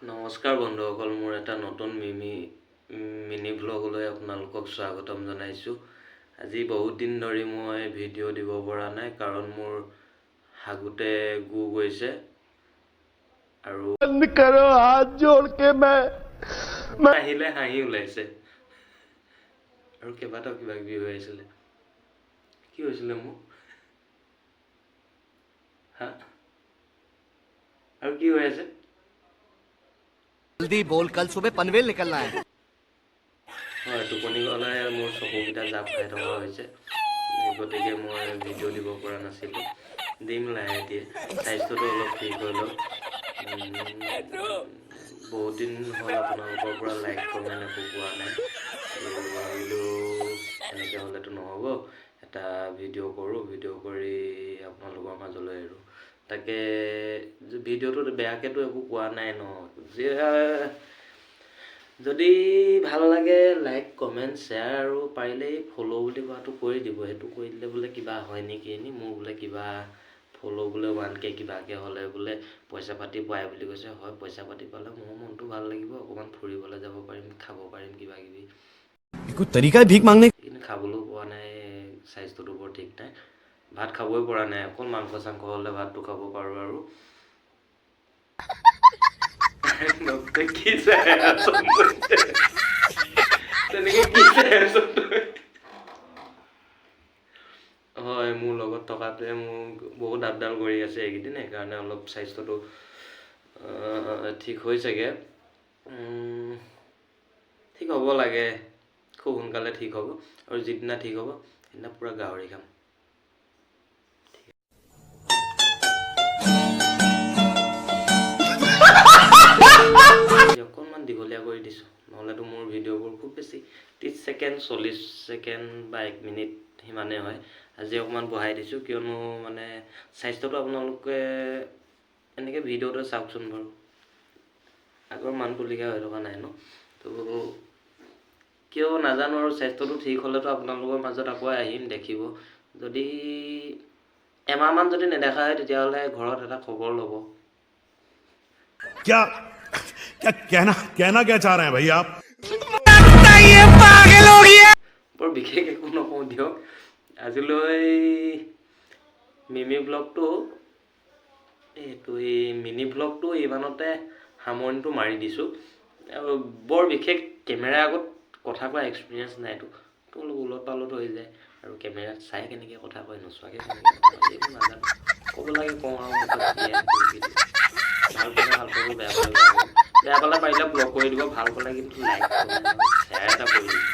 নমস্কাৰ বন্ধুসকল, মোৰ এটা নতুন মিনি ভ্লগলৈ আপোনালোকক স্বাগতম জনাইছোঁ। আজি বহুত দিন ধৰি মই ভিডিঅ' দিব পৰা নাই, কাৰণ মোৰ হাগুতে গু গৈছে আৰু আহিলে হাঁহি ওলাইছে আৰু কেইবাটাও কিবা কিবি হৈ আছিলে। কি হৈছিলে মোৰ আৰু কি হৈ আছে? जल्दी बोल, कल सुबह पनवेल निकलना है। হয়, টোপনি গলাই মোৰ চকুকেইটা জাপ খাই থকা হৈছে, গতিকে মই ভিডিঅ' দিব পৰা নাছিলোঁ। দিম লাহে দিয়ে, স্বাস্থ্যটো অলপ ঠিক হৈ লওক। বহুত দিন হ'ল আপোনালোকৰ পৰা লাইক কমেণ্ট একো পোৱা নাই, ভাবিলোঁ এনেকৈ হ'লেতো নহ'ব, এটা ভিডিঅ' কৰোঁ, ভিডিঅ' কৰি আপোনালোকৰ মাজলৈ এৰোঁ। তাকে ভিডিঅ'টোত বেয়াকৈতো একো কোৱা নাই ন, যদি ভাল লাগে লাইক কমেণ্ট শ্বেয়াৰ আৰু পাৰিলে ফ'ল' বুলি কোৱাটো কৰি দিব। সেইটো কৰি দিলে বোলে কিবা হয় নেকি, এনেই মোৰ বোলে কিবা ফ'ল' বোলে 1K কিবাকৈ হ'লে বোলে পইচা পাতি পায় বুলি কৈছে। হয়, পইচা পাতি পালে মোৰ মনটো ভাল লাগিব, অকণমান ফুৰিবলৈ যাব পাৰিম, খাব পাৰিম কিবা কিবি। कोई तरीका है भीख मांगने? কিন্তু খাবলৈও পোৱা নাই, স্বাস্থ্যটো বৰ ঠিক নাই, ভাত খাবই পৰা নাই। অকল মাংস চাংস হ'লে ভাতটো খাব পাৰোঁ আৰু কি তেনেকে কি হয়, মোৰ লগত থকাটোৱে মোক বহুত আপডাল কৰি আছে এইকেইদিন, সেইকাৰণে অলপ স্বাস্থ্যটো ঠিক হৈছেগৈ। ঠিক হ'ব লাগে, খুব সোনকালে ঠিক হ'ব, আৰু যিদিনা ঠিক হ'ব সেইদিনা পূৰা গাহৰি খাম। অকণমান দীঘলীয়া কৰি দিছোঁ, নহ'লেতো মোৰ ভিডিঅ'বোৰ খুব বেছি 30 ছেকেণ্ড 40 ছেকেণ্ড বা 1 মিনিট সিমানেই হয়। আজি অকণমান বঢ়াই দিছোঁ, কিয়নো মানে স্বাস্থ্যটো আপোনালোকে এনেকৈ ভিডিঅ'টো চাওকচোন বাৰু, আগৰ মানুহটো লিখা হৈ থকা নাই ন, তো কিয় নাজানো আৰু স্বাস্থ্যটো ঠিক হ'লেতো আপোনালোকৰ মাজত আকৌ আহিম, দেখিব। যদি এমাহমান যদি নেদেখা হয়, তেতিয়াহ'লে ঘৰত এটা খবৰ ল'ব। क्या क्या कहना क्या चाह रहे हैं भाई आप? বৰ বিশেষ একো নকওঁ দিয়ক, আজিলৈ মিনি ভ্লগটো ইমানতে সামৰণিটো মাৰি দিছোঁ। আৰু বৰ বিশেষ কেমেৰা আগত কথা কোৱা এক্সপিৰিয়েঞ্চ নাইতো, অলপ ওলট পালট হৈ যায়, আৰু কেমেৰাত চাই কেনেকৈ কথা কয়, নোচোৱাকৈ কেনেকৈ কথা কয় এইবোৰ নাজানো, ক'ব লাগে কওঁ আৰু ভাল পালে ভাল পাব, বেয়া পালে পাৰিলে ব্লক কৰি দিব, ভাল পালে কিন্তু লাইক কমেণ্ট আৰু শ্বেয়াৰ এটা কৰি দিব।